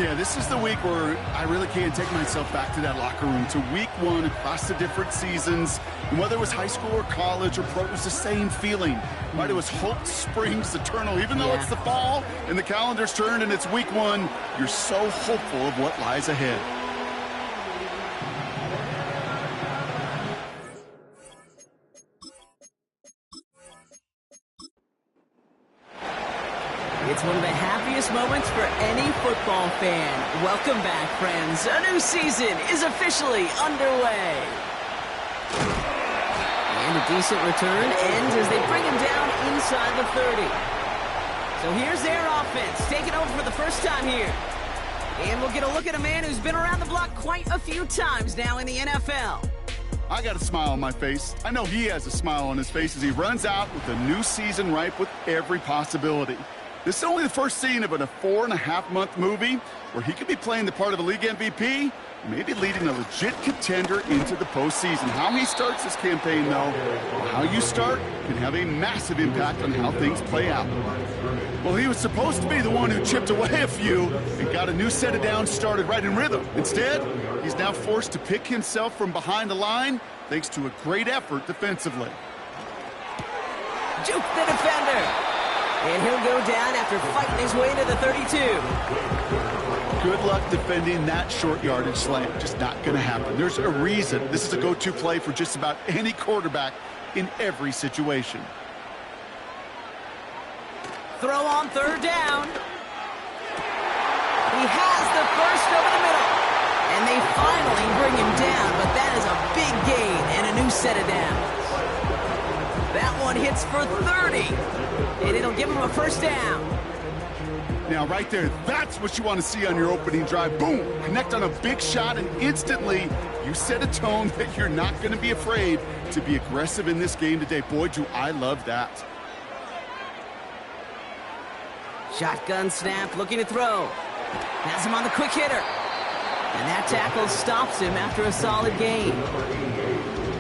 Yeah, this is the week where I really can't take myself back to that locker room, to week one across the different seasons. And whether it was high school or college or pro, it was the same feeling. Right? It was hope springs eternal. Even though it's the fall and the calendar's turned and it's week one, you're so hopeful of what lies ahead. It's one of the happiest moments for any football fan. Welcome back, friends. A new season is officially underway. And a decent return ends as they bring him down inside the 30. So here's their offense, taking over for the first time here. And we'll get a look at a man who's been around the block quite a few times now in the NFL. I got a smile on my face. I know he has a smile on his face as he runs out with a new season ripe with every possibility. This is only the first scene of a 4.5-month movie where he could be playing the part of a league MVP, maybe leading a legit contender into the postseason. How he starts this campaign, though, how you start can have a massive impact on how things play out. Well, he was supposed to be the one who chipped away a few and got a new set of downs started right in rhythm. Instead, he's now forced to pick himself from behind the line thanks to a great effort defensively. Juke the defender. And he'll go down after fighting his way to the 32. Good luck defending that short yardage slant. Just not going to happen. There's a reason this is a go-to play for just about any quarterback in every situation. Throw on third down. He has the first over the middle. And they finally bring him down, but that is a big gain and a new set of downs. That one hits for 30, and it'll give him a first down. Now, right there, that's what you want to see on your opening drive. Boom! Connect on a big shot, and instantly you set a tone that you're not going to be afraid to be aggressive in this game today. Boy, do I love that. Shotgun snap, looking to throw. Has him on the quick hitter. And that tackle stops him after a solid gain.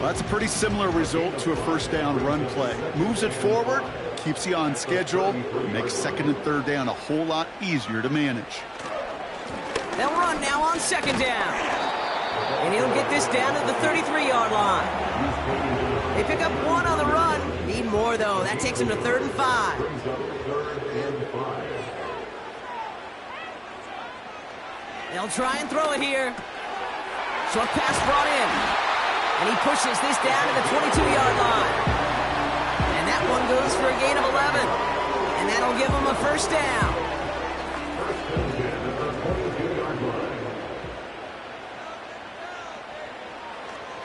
Well, that's a pretty similar result to a first down run play. Moves it forward, keeps you on schedule, makes second and third down a whole lot easier to manage. They'll run now on second down. And he'll get this down to the 33-yard line. They pick up one on the run. Need more, though. That takes him to 3rd and 5. They'll try and throw it here. Short pass brought in. And he pushes this down to the 22-yard line. And that one goes for a gain of 11. And that'll give him a first down.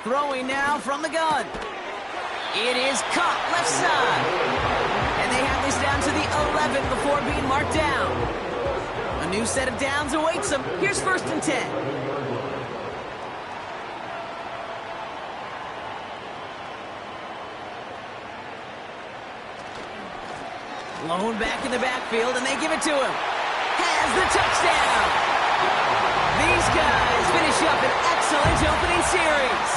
Throwing now from the gun. It is caught left side. And they have this down to the 11 before being marked down. A new set of downs awaits them. Here's 1st and 10. Lone back in the backfield, and they give it to him. Has the touchdown. These guys finish up an excellent opening series.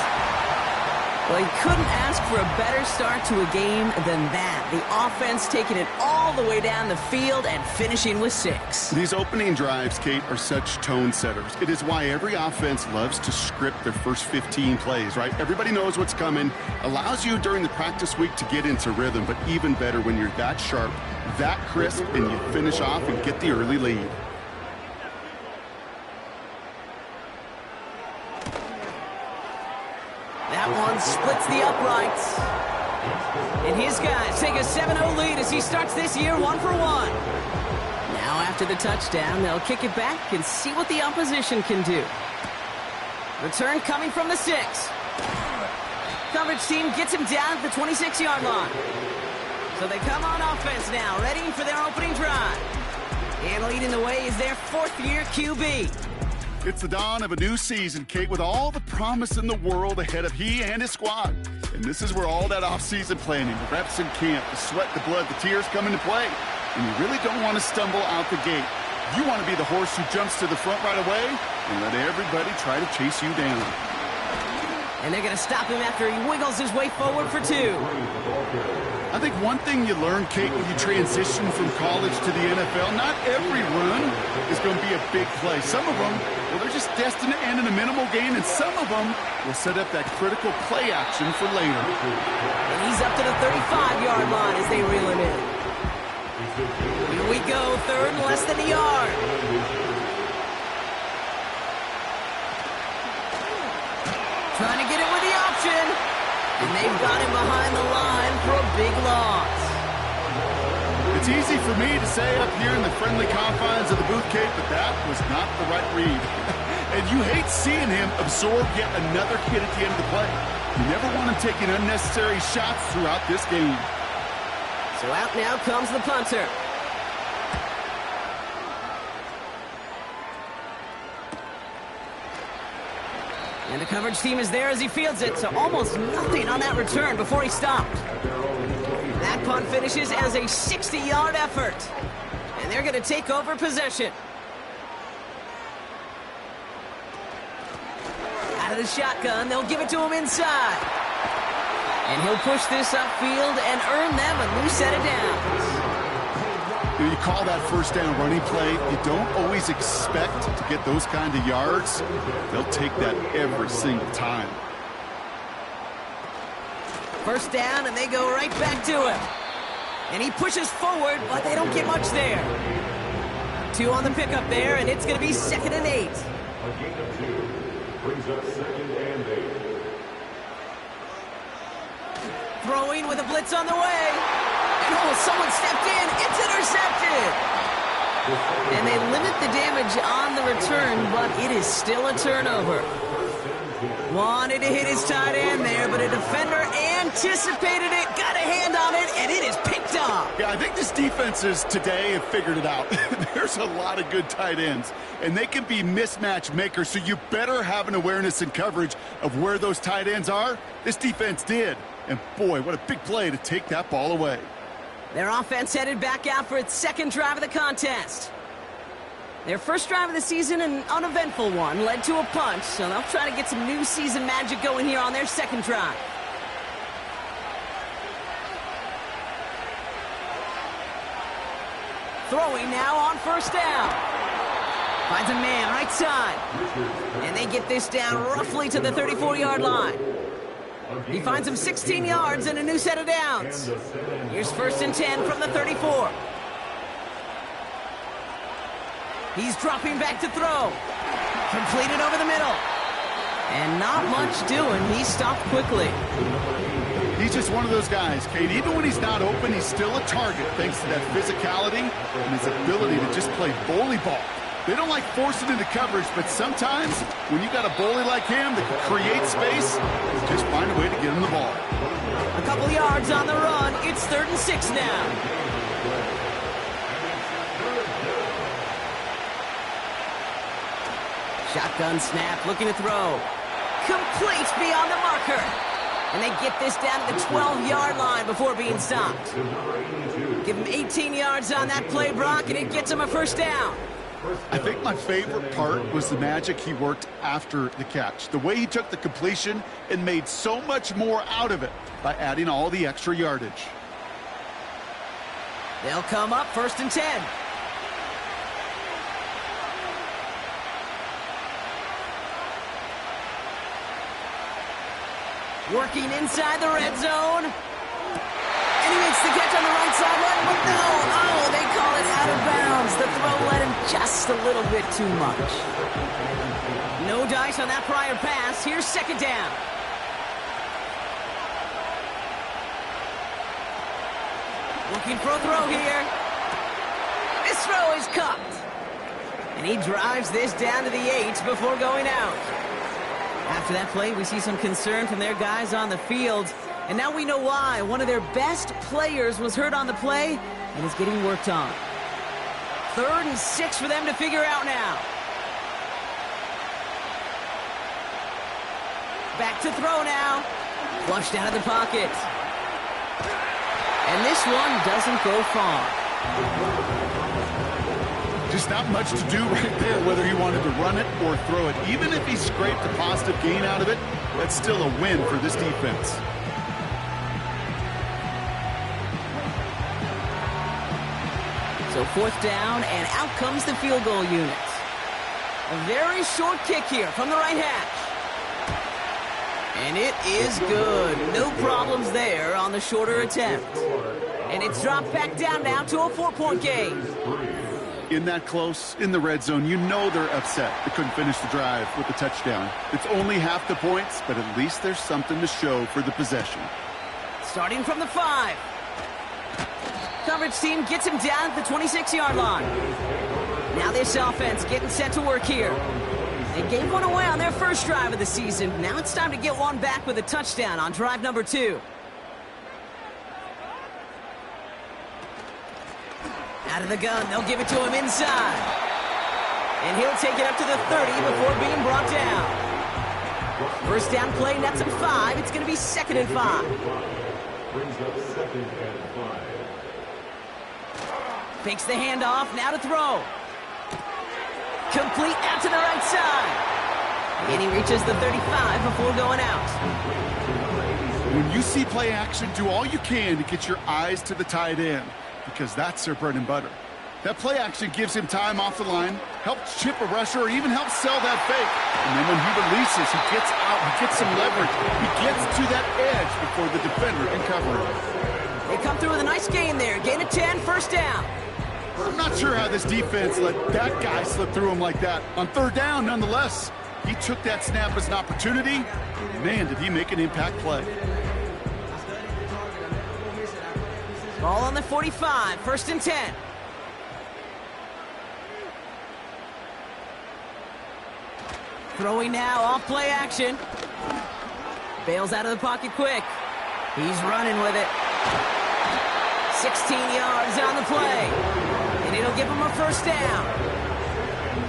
Well, you couldn't ask for a better start to a game than that. The offense taking it all the way down the field and finishing with 6. These opening drives, Kate, are such tone setters. It is why every offense loves to script their first 15 plays, right? Everybody knows what's coming. Allows you during the practice week to get into rhythm, but even better when you're that sharp, that crisp, and you finish off and get the early lead. That one splits the uprights. And his guys take a 7-0 lead as he starts this year 1 for 1. Now after the touchdown, they'll kick it back and see what the opposition can do. Return coming from the 6. Coverage team gets him down at the 26-yard line. So they come on offense now, ready for their opening drive. And leading the way is their 4th-year QB. It's the dawn of a new season, Kate, with all the promise in the world ahead of he and his squad. And this is where all that off-season planning, the reps in camp, the sweat, the blood, the tears come into play. And you really don't want to stumble out the gate. You want to be the horse who jumps to the front right away and let everybody try to chase you down. And they're going to stop him after he wiggles his way forward for 2. I think one thing you learn, Kate, when you transition from college to the NFL, not every run is going to be a big play. Some of them, well, they're just destined to end in a minimal gain, and some of them will set up that critical play action for later. And he's up to the 35-yard line as they reel him in. Here we go, third and less than a yard. Trying to get it with the option. And they've got him behind the line for a big loss. It's easy for me to say up here in the friendly confines of the booth, Kate, but that was not the right read. And you hate seeing him absorb yet another hit at the end of the play. You never want him taking unnecessary shots throughout this game. So out now comes the punter. And the coverage team is there as he fields it, so almost nothing on that return before he stopped. That punt finishes as a 60-yard effort. And they're going to take over possession. Out of the shotgun, they'll give it to him inside. And he'll push this upfield and earn them a new set of downs. You call that first down running play. You don't always expect to get those kind of yards. They'll take that every single time. First down, and they go right back to him. And he pushes forward, but they don't get much there. 2 on the pickup there, and it's going to be 2nd and 8. A gain of 2 brings up 2nd and 8. Throwing with a blitz on the way. And someone stepped in. It's intercepted. And they limit the damage on the return, but it is still a turnover. Wanted to hit his tight end there, but a defender anticipated it, got a hand on it, and it is picked up. Yeah, I think this defenses today have figured it out. There's a lot of good tight ends, and they can be mismatch makers, so you better have an awareness and coverage of where those tight ends are. This defense did. And boy, what a big play to take that ball away. Their offense headed back out for its 2nd drive of the contest. Their first drive of the season, an uneventful one, led to a punch, so they'll try to get some new season magic going here on their 2nd drive. Throwing now on first down. Finds a man right side. And they get this down roughly to the 34-yard line. He finds him 16 yards and a new set of downs. Here's 1st and 10 from the 34. He's dropping back to throw. Completed over the middle. And not much doing. He stopped quickly. He's just one of those guys, Kate. Even when he's not open, he's still a target thanks to that physicality and his ability to just play bully ball. They don't like forcing into coverage, but sometimes when you got a bully like him that can create space, just find a way to get him the ball. A couple yards on the run. It's 3rd and 6 now. Shotgun snap, looking to throw. Complete beyond the marker. And they get this down to the 12-yard line before being stopped. Give him 18 yards on that play, Brock, and it gets him a first down. I think my favorite part was the magic he worked after the catch. The way he took the completion and made so much more out of it by adding all the extra yardage. They'll come up 1st and 10. Working inside the red zone. And he makes the catch on the right sideline, but no. Oh, they call it out of bounds. The throw led him just a little bit too much. No dice on that prior pass. Here's 2nd down. Looking for a throw here. This throw is cupped. And he drives this down to the 8 before going out. After that play, we see some concern from their guys on the field. And now we know why. One of their best players was hurt on the play and is getting worked on. 3rd and 6 for them to figure out now. Back to throw now. Flushed out of the pocket. And this one doesn't go far. Just not much to do right there, whether he wanted to run it or throw it. Even if he scraped a positive gain out of it, that's still a win for this defense. So 4th down, and out comes the field goal unit. A very short kick here from the right hash. And it is good. No problems there on the shorter attempt. And it's dropped back down now to a 4-point game. In that close, in the red zone, you know they're upset they couldn't finish the drive with the touchdown. It's only half the points, but at least there's something to show for the possession. Starting from the 5. Coverage team gets him down at the 26-yard line. Now this offense getting set to work here. They gave one away on their first drive of the season. Now it's time to get one back with a touchdown on drive number 2. Out of the gun, they'll give it to him inside. And he'll take it up to the 30 before being brought down. First down play, nets him 5. It's going to be 2nd and 5. Brings up 2nd and 5. Fakes the handoff, now to throw. Complete out to the right side. And he reaches the 35 before going out. When you see play action, do all you can to get your eyes to the tight end, because that's their bread and butter. That play action gives him time off the line, helps chip a rusher, or even helps sell that fake. And then when he releases, he gets out, he gets some leverage. He gets to that edge before the defender can cover him. They come through with a nice gain there. Gain of 10, first down. I'm not sure how this defense let that guy slip through him like that. On 3rd down, nonetheless, he took that snap as an opportunity. Man, did he make an impact play. Ball on the 45, 1st and 10. Throwing now, off play action. Bails out of the pocket quick. He's running with it. 16 yards on the play. And it'll give him a first down.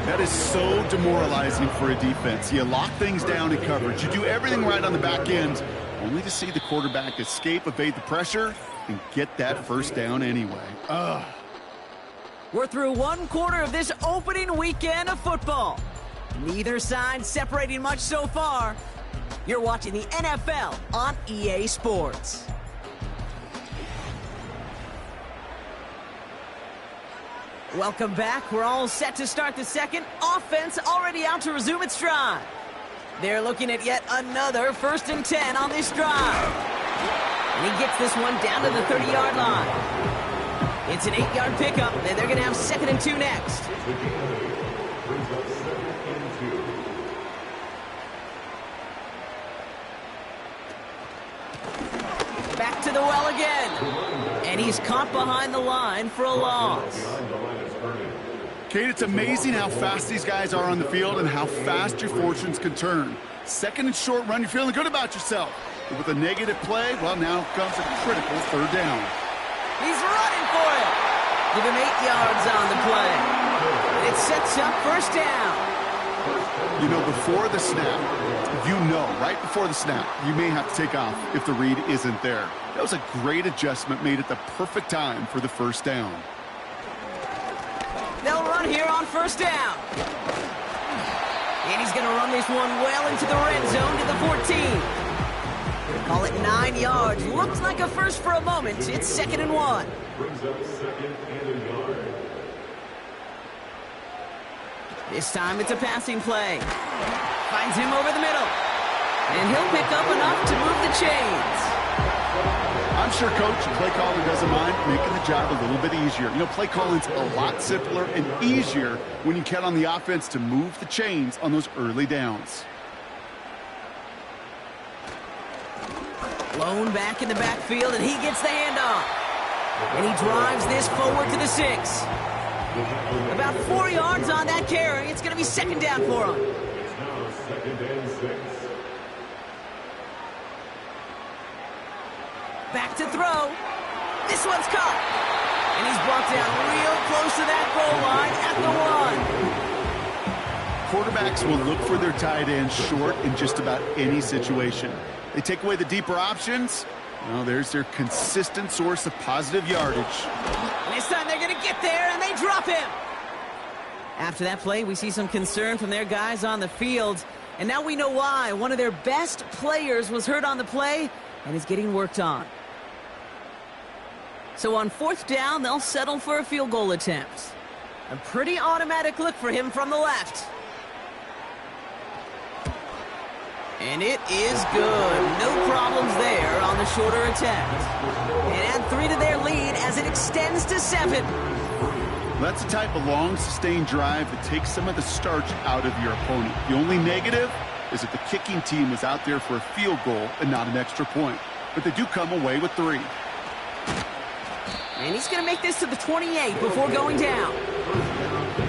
That is so demoralizing for a defense. You lock things down in coverage. You do everything right on the back end, only to see the quarterback escape, evade the pressure, and get that first down anyway. Ugh. We're through one quarter of this opening weekend of football. Neither side separating much so far. You're watching the NFL on EA Sports. Welcome back. We're all set to start the second. Offense already out to resume its drive. They're looking at yet another 1st and 10 on this drive. And he gets this one down to the 30-yard line. It's an 8-yard pickup, and they're going to have 2nd and 2 next. Brings up 2nd and 2. Back to the well again. And he's caught behind the line for a loss. Kate, it's amazing how fast these guys are on the field and how fast your fortunes can turn. 2nd and short run, you're feeling good about yourself. But with a negative play, well, now comes a critical 3rd down. He's running for it. Give him 8 yards on the play. And it sets up first down. You know, before the snap, right before the snap, you may have to take off if the read isn't there. That was a great adjustment made at the perfect time for the first down. They'll run here on first down. And he's going to run this one well into the red zone to the 14. Call it 9 yards. Looks like a first for a moment. It's 2nd and 1. Brings up 2nd and a yard. This time it's a passing play. Finds him over the middle. And he'll pick up enough to move the chains. I'm sure Coach and play caller doesn't mind making the job a little bit easier. You know, play calling's a lot simpler and easier when you count on the offense to move the chains on those early downs. Blown back in the backfield, and he gets the handoff. And he drives this forward to the 6. About 4 yards on that carry. It's going to be 2nd down for him. It's now 2nd and 6. Back to throw. This one's caught. And he's brought down real close to that goal line at the 1. Quarterbacks will look for their tight end short in just about any situation. They take away the deeper options. Well, there's their consistent source of positive yardage. And this time they're going to get there, and they drop him. After that play, we see some concern from their guys on the field. And now we know why. One of their best players was hurt on the play and is getting worked on. So on 4th down, they'll settle for a field goal attempt. A pretty automatic look for him from the left. And it is good. No problems there on the shorter attempt. And add 3 to their lead as it extends to 7. That's the type of long, sustained drive that takes some of the starch out of your opponent. The only negative is that the kicking team was out there for a field goal and not an extra point. But they do come away with 3. And he's going to make this to the 28 before going down.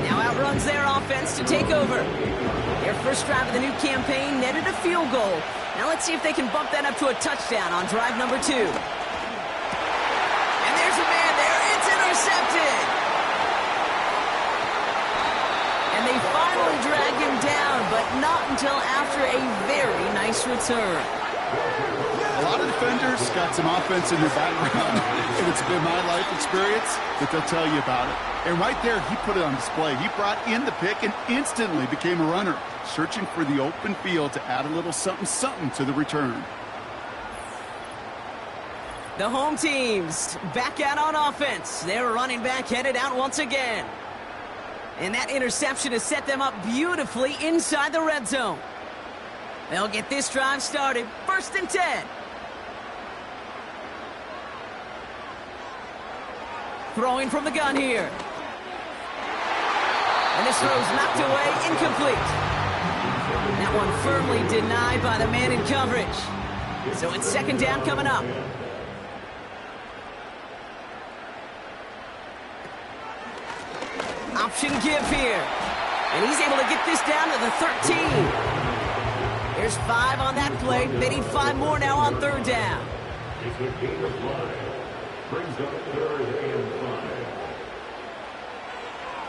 Now outruns their offense to take over. Their first drive of the new campaign netted a field goal. Now let's see if they can bump that up to a touchdown on drive number 2. And there's a man there. It's intercepted. And they finally drag him down, but not until after a very nice return. A lot of defenders got some offense in their background, and it's been my life experience that they'll tell you about it. And right there, he put it on display. He brought in the pick and instantly became a runner, searching for the open field to add a little something-something to the return. The home team's back out on offense. Their running back headed out once again. And that interception has set them up beautifully inside the red zone. They'll get this drive started. 1st and 10. Throwing from the gun here. And this throw's knocked away, incomplete. That one firmly denied by the man in coverage. So it's 2nd down coming up. Option give here. And he's able to get this down to the 13. There's 5 on that play. They need 5 more now on 3rd down. It's a gain of 5. Brings up 3rd and 5.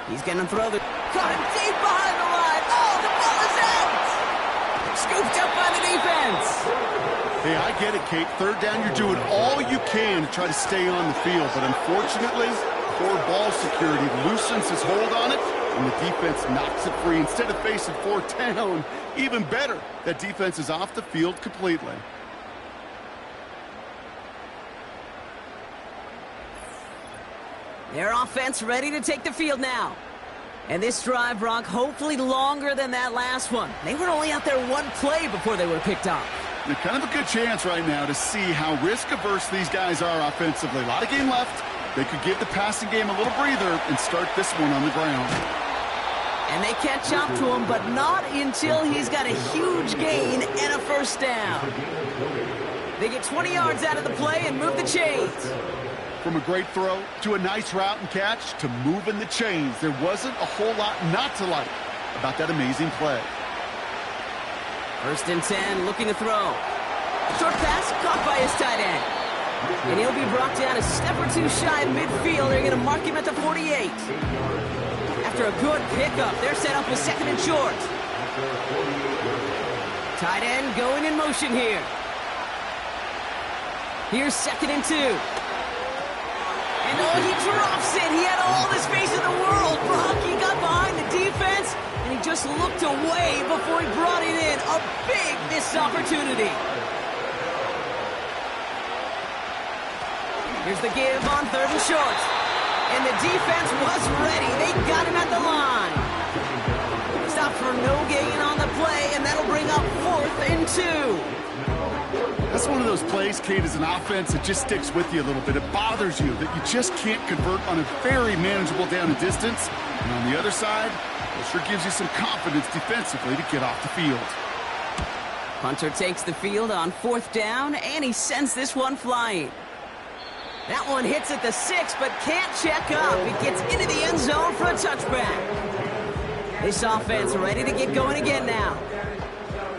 He's going to throw the... Caught him deep behind the line. Oh, the ball is out! Scooped up by the defense. Hey, I get it, Kate. 3rd down, you're doing all you can to try to stay on the field. But unfortunately, poor ball security loosens his hold on it, and the defense knocks it free. Instead of facing 4th down, even better, that defense is off the field completely. Their offense ready to take the field now. And this drive, Brock, hopefully longer than that last one. They were only out there 1 play before they were picked off. They're kind of a good chance right now to see how risk-averse these guys are offensively. A lot of game left. They could give the passing game a little breather and start this one on the ground. And they catch up to him, but not until he's got a huge gain and a 1st down. They get 20 yards out of the play and move the chains. From a great throw to a nice route and catch to moving the chains, there wasn't a whole lot not to like about that amazing play. 1st and 10, looking to throw. Short pass caught by his tight end. And he'll be brought down a step or 2 shy of midfield. They're going to mark him at the 48. After a good pickup, they're set up with 2nd and short. Tight end going in motion here. Here's 2nd and 2. And oh, he drops it. He had all the space in the world. Brock, he got behind the defense, and he just looked away before he brought it in. A big missed opportunity. Here's the give on 3rd and short. And the defense was ready. They got him at the line. Stop for no gain on the play, and that'll bring up 4th and 2. That's one of those plays, Kate, as an offense that just sticks with you a little bit. It bothers you that you just can't convert on a very manageable down and distance. And on the other side, it sure gives you some confidence defensively to get off the field. Hunter takes the field on 4th down, and he sends this one flying. That one hits at the 6, but can't check up. It gets into the end zone for a touchback. This offense ready to get going again now.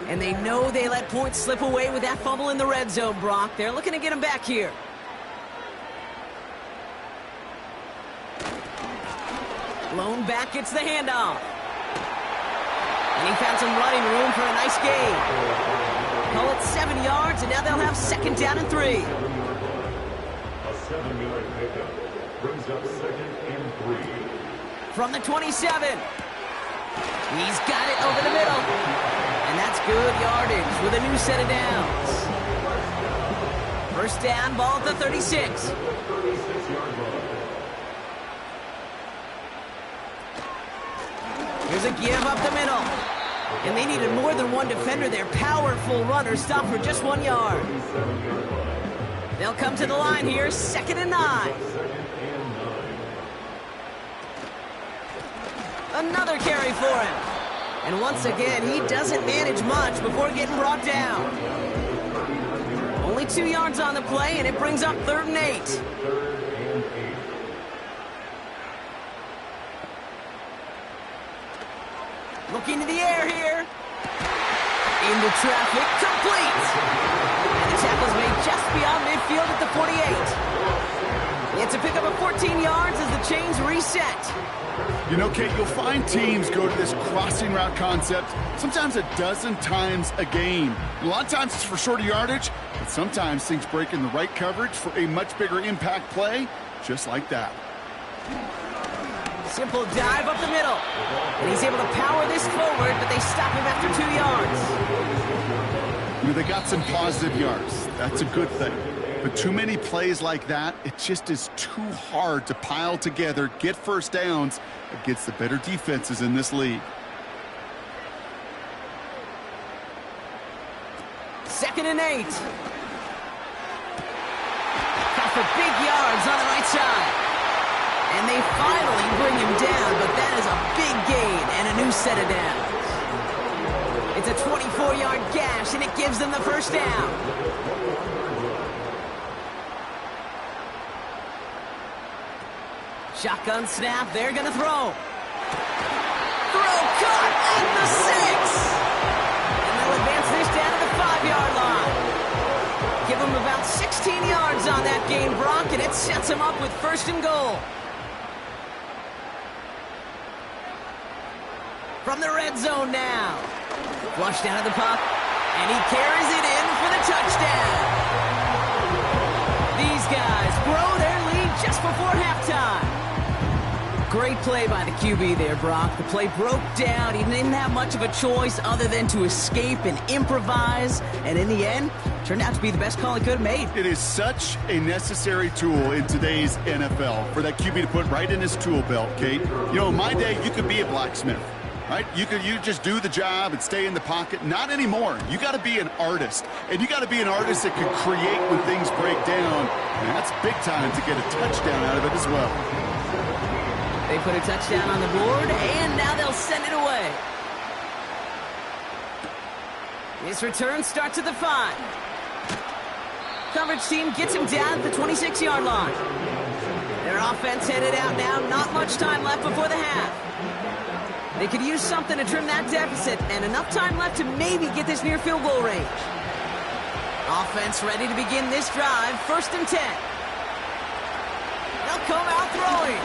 And they know they let points slip away with that fumble in the red zone, Brock. They're looking to get him back here. Lone back gets the handoff. And he found some running room for a nice gain. Call it 7 yards, and now they'll have 2nd down and 3. A 7-yard pickup brings up 2nd and 3. From the 27. He's got it over the middle. And that's good yardage with a new set of downs. First down, ball at the 36. Here's a give up the middle. And they needed more than one defender. Their powerful runner stopped for just 1 yard. They'll come to the line here, 2nd and 9. Another carry for him. And once again, he doesn't manage much before getting brought down. Only 2 yards on the play, and it brings up 3rd and 8. Looking to the air here. Into traffic, complete. And the tackle's made just beyond midfield at the 48. It's a pickup of 14 yards as the chains reset. You know, Kate, you'll find teams go to this crossing route concept sometimes a dozen times a game. A lot of times it's for shorter yardage, but sometimes things break in the right coverage for a much bigger impact play, just like that. Simple dive up the middle. And he's able to power this forward, but they stop him after 2 yards. You know, they got some positive yards. That's a good thing. But too many plays like that, it just is too hard to pile together, get first downs against the better defenses in this league. 2nd and 8. Got for big yards on the right side. And they finally bring him down, but that is a big gain and a new set of downs. It's a 24-yard gash, and it gives them the first down. Shotgun snap, they're going to throw. Throw caught at the 6. And they'll advance this down to the 5-yard line. Give them about 16 yards on that gain, Brock, and it sets them up with 1st and goal. From the red zone now. Flushed out of the puck, and he carries it in for the touchdown. These guys grow their lead just before halftime. Great play by the QB there, Brock. The play broke down. He didn't have much of a choice other than to escape and improvise. And in the end, turned out to be the best call he could have made. It is such a necessary tool in today's NFL for that QB to put right in his tool belt, Kate. You know, in my day, you could be a blacksmith. Right? You just do the job and stay in the pocket. Not anymore. You got to be an artist. And you got to be an artist that can create when things break down. And that's big time to get a touchdown out of it as well. They put a touchdown on the board, and now they'll send it away. This return starts at the 5. Coverage team gets him down at the 26-yard line. Their offense headed out now. Not much time left before the half. They could use something to trim that deficit, and enough time left to maybe get this near field goal range. Offense ready to begin this drive. 1st and 10. They'll come out throwing.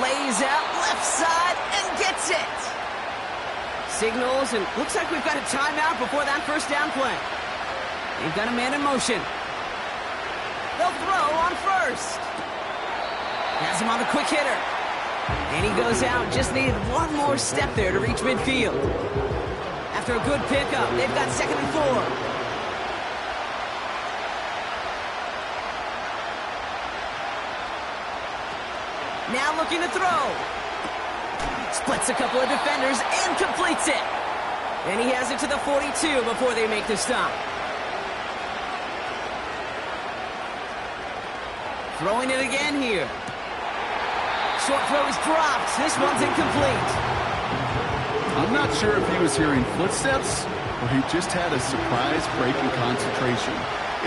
Lays out left side and gets it. Signals, and looks like we've got a timeout before that 1st down play. They've got a man in motion. They'll throw on 1st. Has him on the quick hitter. And he goes out, just needed one more step there to reach midfield. After a good pickup, they've got 2nd and 4. Now looking to throw. Splits a couple of defenders and completes it. And he has it to the 42 before they make the stop. Throwing it again here. Short throw is dropped. This one's incomplete. I'm not sure if he was hearing footsteps or he just had a surprise break in concentration.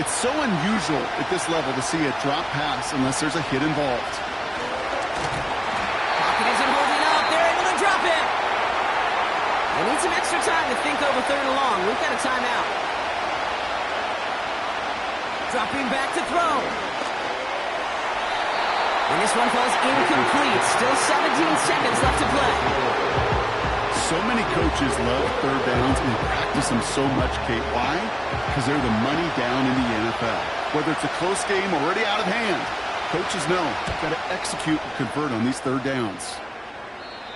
It's so unusual at this level to see a drop pass unless there's a hit involved. Pocket isn't holding up. They're able to drop it. They need some extra time to think over 3rd and long. We've got a timeout. Dropping back to throw. And this one falls incomplete. Still 17 seconds left to play. So many coaches love 3rd downs and practice them so much, Kate. Why? Because they're the money down in the NFL. Whether it's a close game already out of hand, coaches know you've got to execute and convert on these 3rd downs.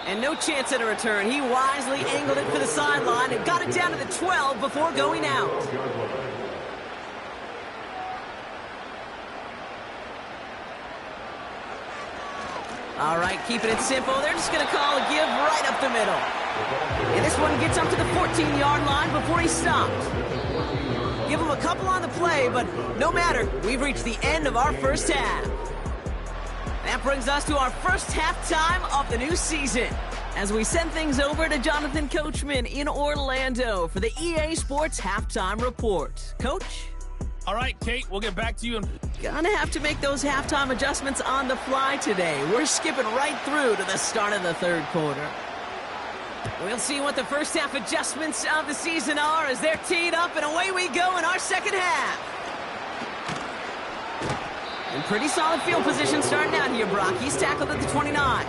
And no chance at a return. He wisely angled it for the sideline and got it down to the 12 before going out. All right, keeping it simple. They're just going to call a give right up the middle. And this one gets up to the 14-yard line before he stops. Give him a couple on the play, but no matter. We've reached the end of our first half. That brings us to our first halftime of the new season, as we send things over to Jonathan Coachman in Orlando for the EA Sports Halftime Report. Coach? All right, Kate, we'll get back to you. Gonna have to make those halftime adjustments on the fly today. We're skipping right through to the start of the third quarter. We'll see what the first half adjustments of the season are as they're teed up, and away we go in our second half. And pretty solid field position starting out here, Brock. He's tackled at the 29.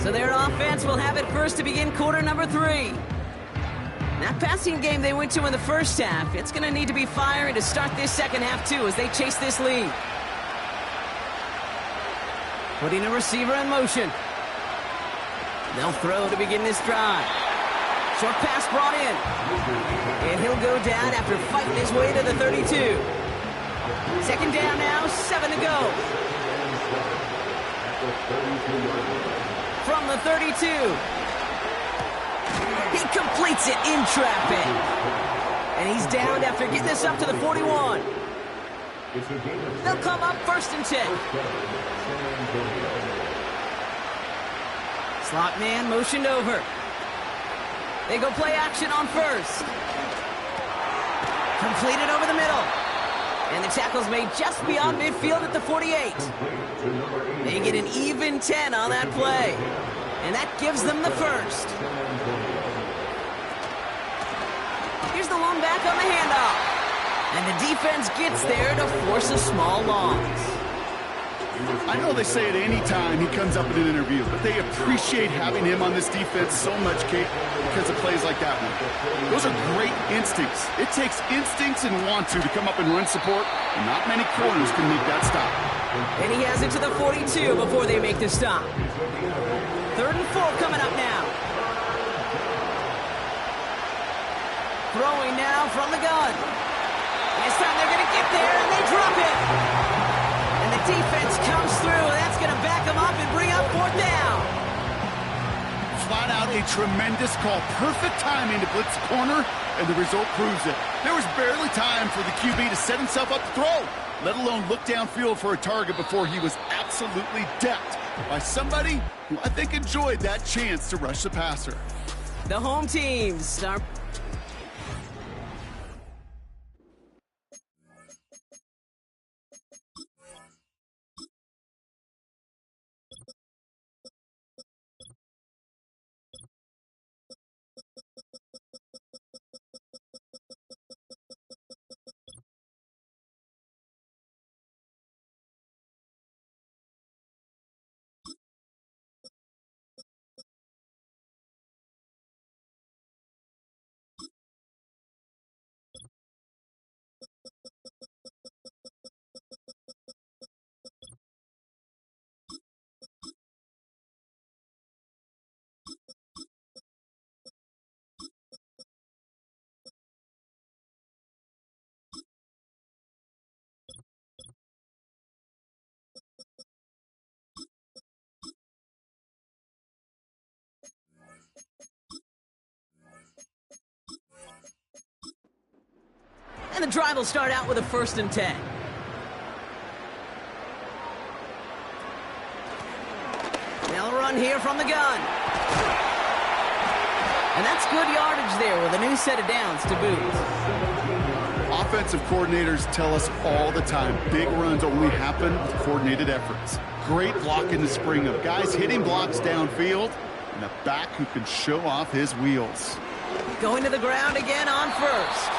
So their offense will have it first to begin quarter number 3. That passing game they went to in the first half, it's going to need to be firing to start this second half, too, as they chase this lead. Putting a receiver in motion. They'll throw to begin this drive. Short pass brought in. And he'll go down after fighting his way to the 32. Second down now, 7 to go. From the 32. He completes it in traffic. And he's downed after getting this up to the 41. They'll come up first and 10. Slot man motioned over. They go play action on first. Completed over the middle. And the tackle's made just beyond midfield at the 48. They get an even 10 on that play. And that gives them the first. Here's the lone back on the handoff. And the defense gets there to force a small loss. I know they say it any time he comes up in an interview, but they appreciate having him on this defense so much, Kate, because of plays like that one. Those are great instincts. It takes instincts and want to come up and run support, and not many corners can make that stop. And he has it to the 42 before they make the stop. 3rd and 4 coming up now. Throwing now from the gun. This time they're going to get there, and they drop it. And the defense comes through, and that's going to back them up and bring up 4th down. Flat out a tremendous call. Perfect timing to blitz the corner, and the result proves it. There was barely time for the QB to set himself up to throw, let alone look downfield for a target before he was absolutely decked by somebody who I think enjoyed that chance to rush the passer. The home team start. And the drive will start out with a 1st and 10. They'll run here from the gun. And that's good yardage there with a new set of downs to boot. Offensive coordinators tell us all the time, big runs only happen with coordinated efforts. Great block in the spring of guys hitting blocks downfield, and a back who can show off his wheels. Going to the ground again on first.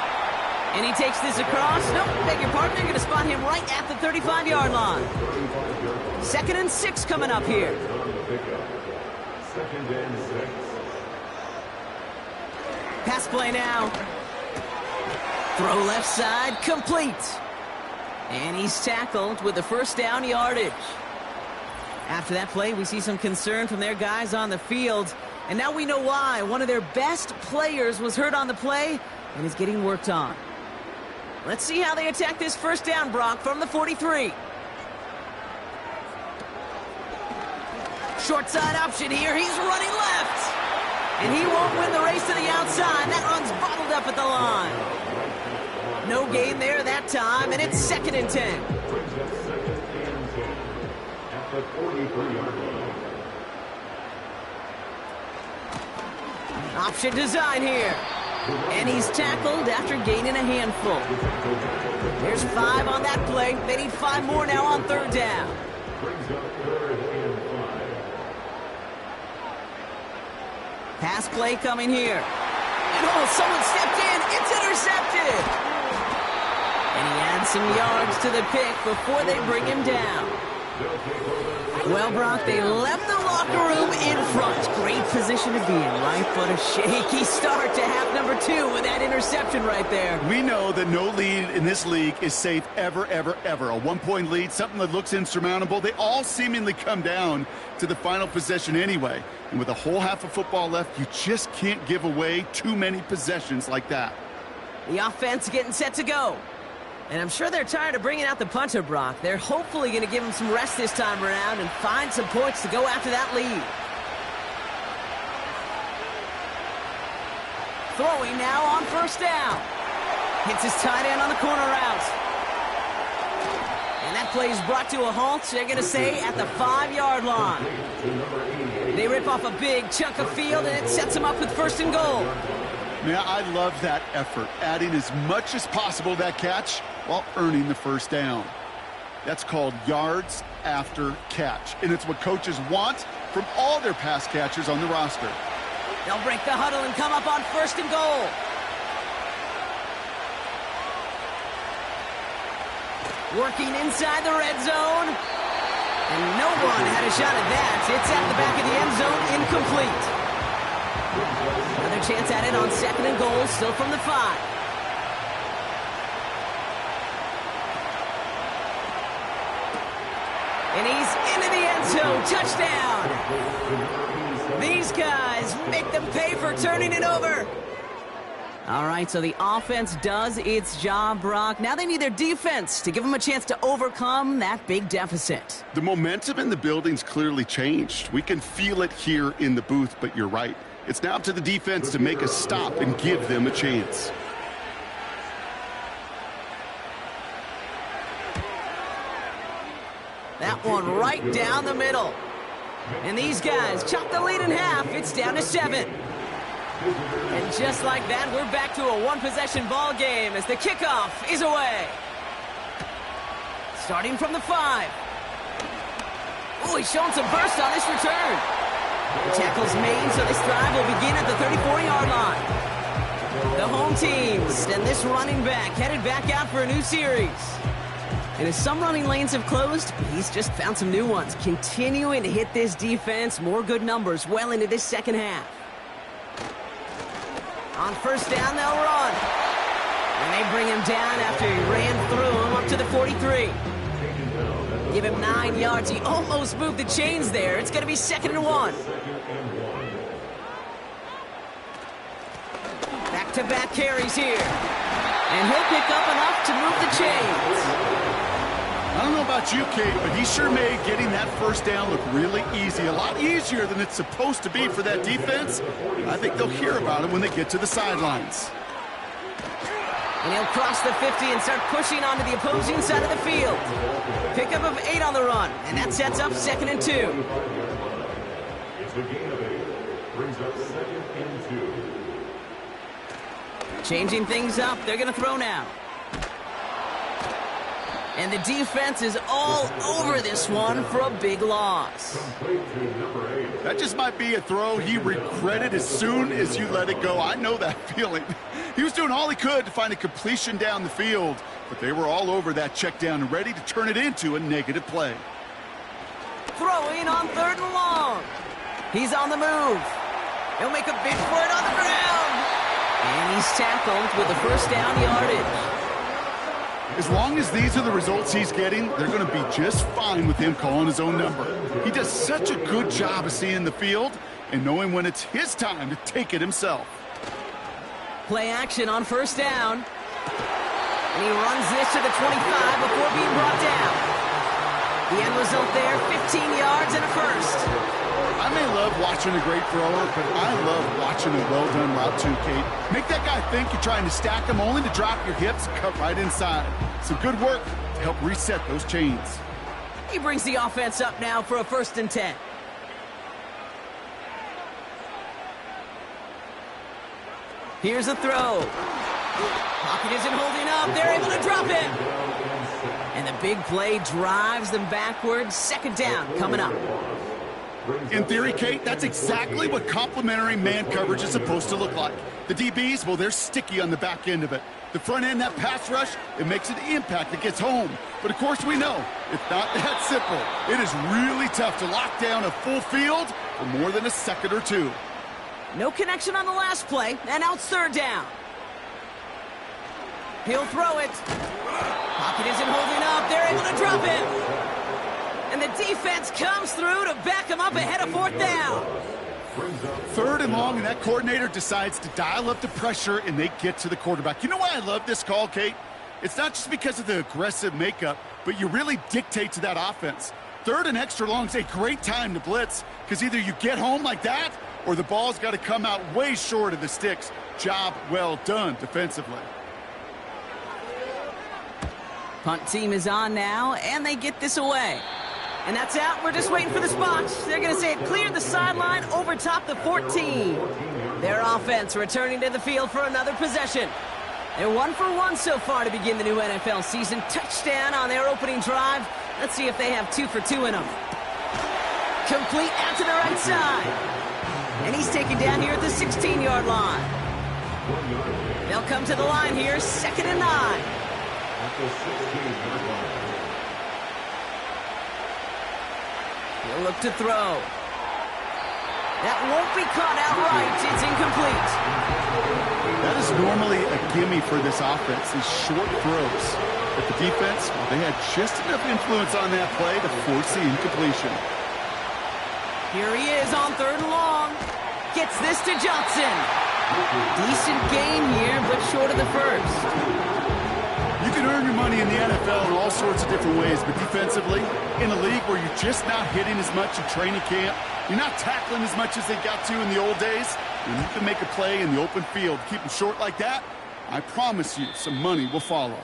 And he takes this across. Nope, beg your pardon. They're going to spot him right at the 35-yard line. 2nd and 6 coming up here. 2nd and 6. Pass play now. Throw left side, complete. And he's tackled with the 1st down yardage. After that play, we see some concern from their guys on the field. And now we know why. One of their best players was hurt on the play and is getting worked on. Let's see how they attack this 1st down, Brock, from the 43. Short side option here. He's running left. And he won't win the race to the outside. That run's bottled up at the line. No gain there that time, and it's 2nd and 10. Option design here. And he's tackled after gaining a handful. There's 5 on that play. They need 5 more now on 3rd down. Pass play coming here. And someone stepped in. It's intercepted. And he adds some yards to the pick before they bring him down. Well, Brock, they left the locker room in front. Great position to be in, right? But a shaky start to half number 2 with that interception right there. We know that no lead in this league is safe ever, ever, ever. A 1-point lead, something that looks insurmountable. They all seemingly come down to the final possession anyway. And with a whole half of football left, you just can't give away too many possessions like that. The offense getting set to go. And I'm sure they're tired of bringing out the punter, Brock. They're hopefully going to give him some rest this time around and find some points to go after that lead. Throwing now on 1st down. Hits his tight end on the corner route. And that play is brought to a halt. They're going to say at the 5-yard line. They rip off a big chunk of field, and it sets them up with 1st and goal. Man, I love that effort, adding as much as possible to that catch while earning the 1st down. That's called yards after catch, and it's what coaches want from all their pass catchers on the roster. They'll break the huddle and come up on 1st and goal. Working inside the red zone. And no one had a shot at that. It's at the back of the end zone, incomplete. Another chance at it on 2nd and goal, still from the 5. And he's into the end zone. Touchdown. These guys make them pay for turning it over. All right, so the offense does its job, Brock. Now they need their defense to give them a chance to overcome that big deficit. The momentum in the building's clearly changed. We can feel it here in the booth, but you're right. It's now up to the defense to make a stop and give them a chance. That one right down the middle. And these guys chop the lead in half. It's down to 7. And just like that, we're back to a 1-possession ball game as the kickoff is away. Starting from the 5. Oh, he's showing some burst on this return. The tackle's made, so this drive will begin at the 34-yard line. The home team send this running back headed back out for a new series. And as some running lanes have closed, he's just found some new ones, continuing to hit this defense more good numbers well into this 2nd half. On 1st down, they'll run. And they bring him down after he ran through him up to the 43. Give him 9 yards. He almost moved the chains there. It's going to be 2nd and 1. Back-to-back carries here. And he'll pick up enough to move the chains. I don't know about you, Kate, but he sure made getting that 1st down look really easy. A lot easier than it's supposed to be for that defense. I think they'll hear about it when they get to the sidelines. And he'll cross the 50 and start pushing onto the opposing side of the field. Pickup of 8 on the run, and that sets up 2nd and 2. It's a gain of 8. Brings up 2nd and 2. Changing things up, they're going to throw now. And the defense is all over this one for a big loss. That just might be a throw he regretted as soon as you let it go. I know that feeling. He was doing all he could to find a completion down the field, but they were all over that check down and ready to turn it into a negative play. Throwing on 3rd and long. He's on the move. He'll make a bid for it on the ground. And he's tackled with the 1st down yardage. As long as these are the results he's getting, they're going to be just fine with him calling his own number. He does such a good job of seeing the field and knowing when it's his time to take it himself. Play action on 1st down. And he runs this to the 25 before being brought down. The end result there, 15 yards and a 1st. I may love watching a great thrower, but I love watching a well-done route too, Kate. Make that guy think you're trying to stack him only to drop your hips and cut right inside. Some good work to help reset those chains. He brings the offense up now for a 1st and 10. Here's a throw. Pocket isn't holding up. They're able to drop it. And the big play drives them backwards. 2nd down coming up. In theory, Kate, that's exactly what complementary man coverage is supposed to look like. The DBs, well, they're sticky on the back end of it. The front end, that pass rush, it makes an impact that gets home. But of course we know, it's not that simple. It is really tough to lock down a full field for more than a second or two. No connection on the last play, and now it's 3rd down. He'll throw it. Pocket isn't holding up. They're able to drop it. And the defense comes through to back him up ahead of 4th down. 3rd and long, and that coordinator decides to dial up the pressure, and they get to the quarterback. You know why I love this call, Kate? It's not just because of the aggressive makeup, but you really dictate to that offense. 3rd and extra long is a great time to blitz, because either you get home like that, or the ball's got to come out way short of the sticks. Job well done defensively. Punt team is on now, and they get this away. And that's out. We're just waiting for the spot. They're going to say it cleared the sideline over top the 14. Their offense returning to the field for another possession. They're 1 for 1 so far to begin the new NFL season. Touchdown on their opening drive. Let's see if they have 2 for 2 in them. Complete out to the right side. And he's taken down here at the 16-yard line. They'll come to the line here, 2nd and 9. He'll look to throw. That won't be caught outright. It's incomplete. That is normally a gimme for this offense, these short throws. But the defense, well, they had just enough influence on that play to force the incompletion. Here he is on 3rd and long. Gets this to Johnson. Decent gain here, but short of the 1st. You can earn your money in the NFL in all sorts of different ways, but defensively, in a league where you're just not hitting as much in training camp, you're not tackling as much as they got to in the old days, when you can make a play in the open field, keep them short like that, I promise you some money will follow.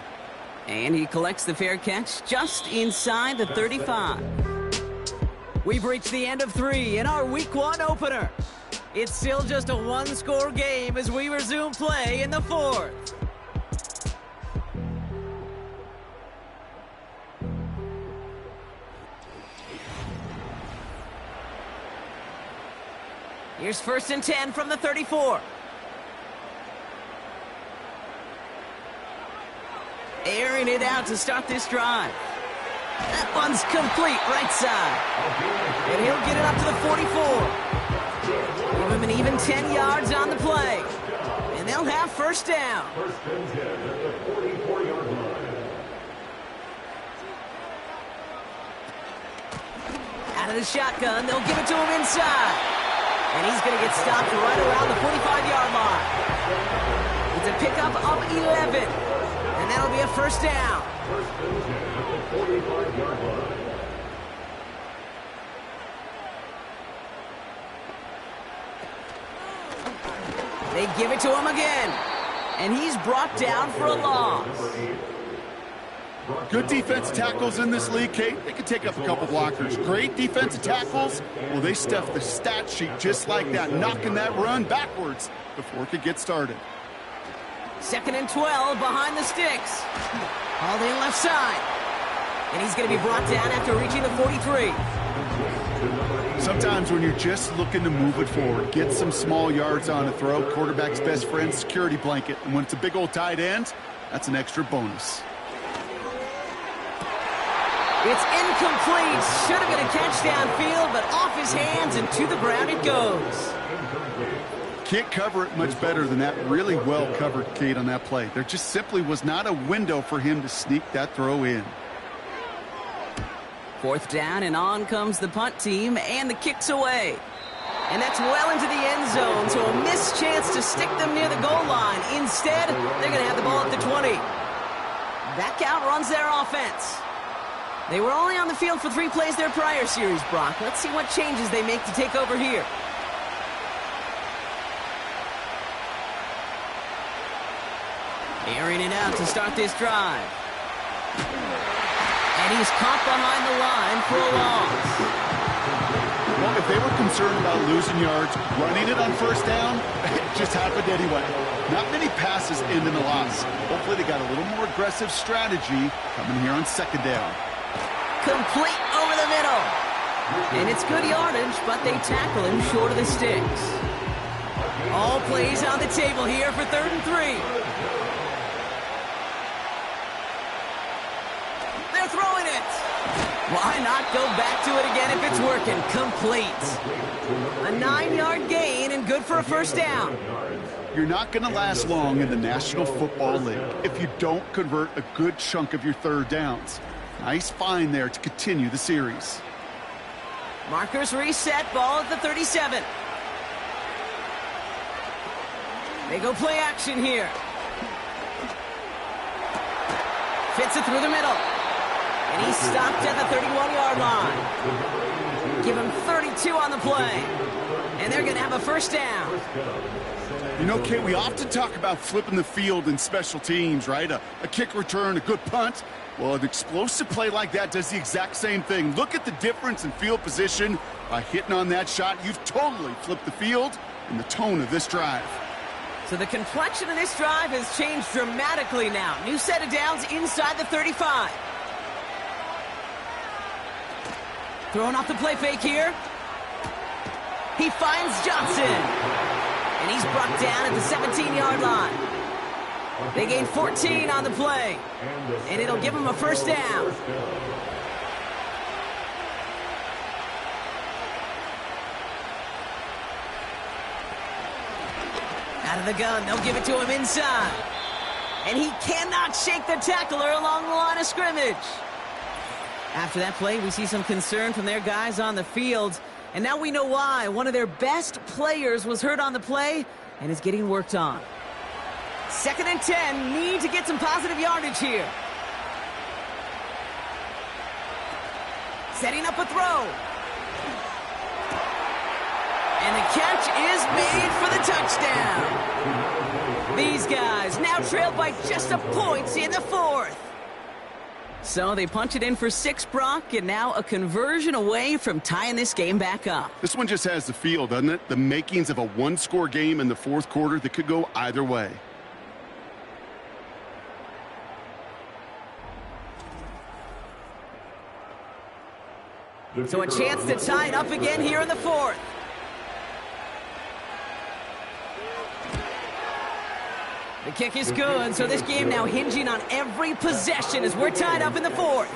And he collects the fair catch just inside the 35. We've reached the end of 3 in our Week 1 opener. It's still just a 1-score game as we resume play in the 4th. Here's 1st and 10 from the 34. Airing it out to start this drive. That one's complete, right side. And he'll get it up to the 44. Give him an even 10 yards on the play. And they'll have 1st down. 1st and 10 at the 44-yard line. Out of the shotgun, they'll give it to him inside. And he's going to get stopped right around the 45-yard line. It's a pickup of 11. And that'll be a 1st down. 1st and 10 at the 45-yard line. They give it to him again. And he's brought down for a loss. Good defensive tackles in this league, Kate. They can take up a couple blockers. Great defensive tackles, well, they stuff the stat sheet just like that, knocking that run backwards before it could get started. 2nd and 12 behind the sticks. Hauled in left side. And he's going to be brought down after reaching the 43. Sometimes when you're just looking to move it forward, get some small yards on a throw, quarterback's best friend, security blanket. And when it's a big old tight end, that's an extra bonus. It's incomplete. Should have been a catch downfield, but off his hands and to the ground it goes. Can't cover it much better than that. Really well covered, Kate, on that play. There just simply was not a window for him to sneak that throw in. 4th down, and on comes the punt team, and the kick's away. And that's well into the end zone, so a missed chance to stick them near the goal line. Instead, they're going to have the ball at the 20. Back out runs their offense. They were only on the field for 3 plays their prior series, Brock. Let's see what changes they make to take over here. Airing it out to start this drive. And he's caught behind the line for a loss. Well, if they were concerned about losing yards, running it on first down, it just happened anyway. Not many passes end in a loss. Hopefully they got a little more aggressive strategy coming here on second down. Complete over the middle. And it's good yardage, but they tackle him short of the sticks. All plays on the table here for 3rd and 3. They're throwing it. Why not go back to it again if it's working? Complete. A 9-yard gain and good for a first down. You're not going to last long in the National Football League if you don't convert a good chunk of your third downs. Nice find there to continue the series. Markers reset, ball at the 37. They go play action here. Fits it through the middle. And he's stopped at the 31-yard line. Give him 32 on the play. And they're going to have a first down. You know, Kate, we often talk about flipping the field in special teams, right? A kick return, a good punt. Well, an explosive play like that does the exact same thing. Look at the difference in field position. By hitting on that shot, you've totally flipped the field and the tone of this drive. So the complexion of this drive has changed dramatically now. New set of downs inside the 35. Throwing off the play fake here. He finds Johnson. And he's brought down at the 17-yard line. They gain 14 on the play. And it'll give him a first down. Out of the gun, they'll give it to him inside. And he cannot shake the tackler along the line of scrimmage. After that play, we see some concern from their guys on the field. And now we know why. One of their best players was hurt on the play and is getting worked on. 2nd and 10, need to get some positive yardage here. Setting up a throw. And the catch is made for the touchdown. These guys now trailed by just a point in the 4th. So they punch it in for 6, Brock, and now a conversion away from tying this game back up. This one just has the feel, doesn't it? The makings of a one-score game in the 4th quarter that could go either way. So a chance to tie it up again here in the 4th. The kick is good, so this game now hinging on every possession as we're tied up in the 4th.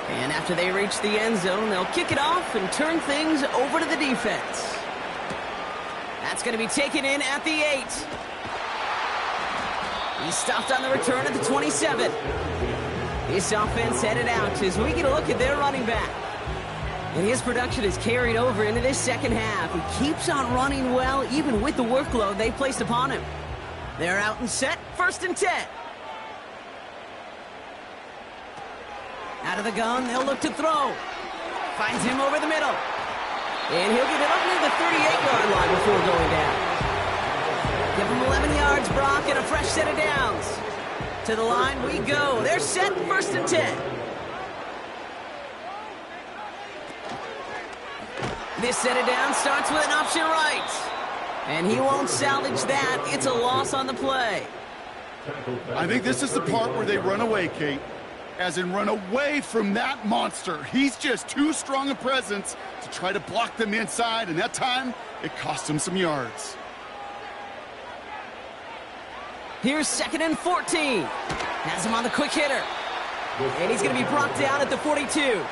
And after they reach the end zone, they'll kick it off and turn things over to the defense. That's going to be taken in at the 8. He's stopped on the return at the 27. This offense headed out as we get a look at their running back. And his production is carried over into this second half. He keeps on running well, even with the workload they placed upon him. They're out and set, 1st and 10. Out of the gun, they'll look to throw. Finds him over the middle. And he'll get it up near the 38-yard line before going down. Give him 11 yards, Brock, and a fresh set of downs. To the line we go. They're set, 1st and 10. This set of downs starts with an option right. And he won't salvage that. It's a loss on the play. I think this is the part where they run away, Kate. As in run away from that monster. He's just too strong a presence to try to block them inside. And that time, it cost him some yards. Here's 2nd and 14. Has him on the quick hitter. And he's going to be brought down at the 42.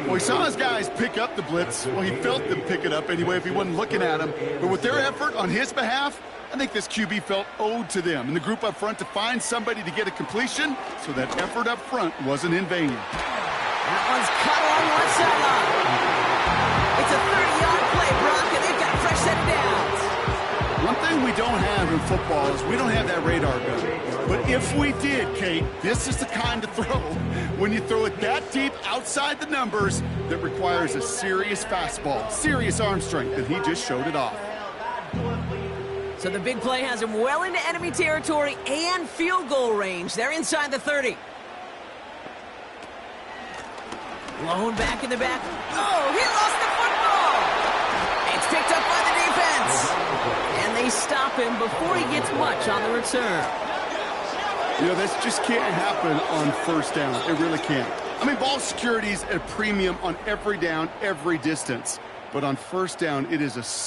Well, he saw his guys pick up the blitz. Well, he felt them pick it up anyway if he wasn't looking at him. But with their effort on his behalf, I think this QB felt owed to them and the group up front to find somebody to get a completion, so that effort up front wasn't in vain. That one's cut along one sideline. It's a 30-yard play, Brock, and they've got a fresh set of downs. One thing we don't have in football is we don't have that radar gun. But if we did, Kate, this is the kind of throw, when you throw it that deep outside the numbers, that requires a serious fastball, serious arm strength, and he just showed it off. So the big play has him well into enemy territory and field goal range. They're inside the 30. Blown back in the back. Oh, he lost the football! It's picked up by the defense. And they stop him before he gets much on the return. You know, this just can't happen on first down. It really can't. I mean, ball security's at a premium on every down, every distance. But on first down, it is a